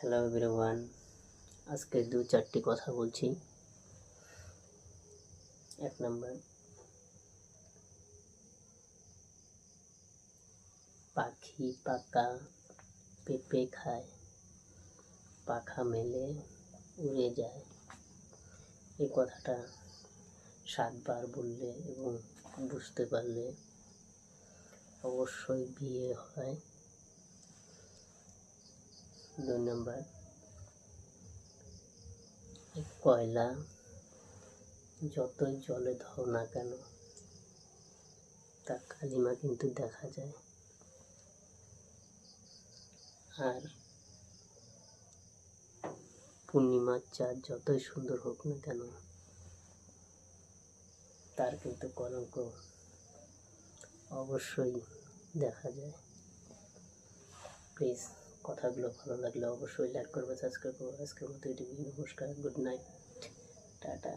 Hello everyone, আজকে দু চারটি কথা বলছি। এক নম্বর, পাখি পাকা পেঁপে খায়, পাখা মেলে উড়ে যায়। এই কথাটা 7 বার বললে এবং বুঝতে পারলে অবশ্যই বিয়ে হয়। 2 নম্বর, কয়লা যতই জলে দাও না কেন তার কালিমা কিন্তু দেখা যায়। আর পূর্ণিমার চাঁদ যতই সুন্দর হোক না কেন তার কিন্তু কলঙ্ক অবশ্যই দেখা যায়। প্লিজ কথাগুলো ভালো লাগলে অবশ্যই লাইক করবে, সাবস্ক্রাইব করবে। আজকের মতো এটুকুই। নমস্কার, গুড নাইট, টাটা।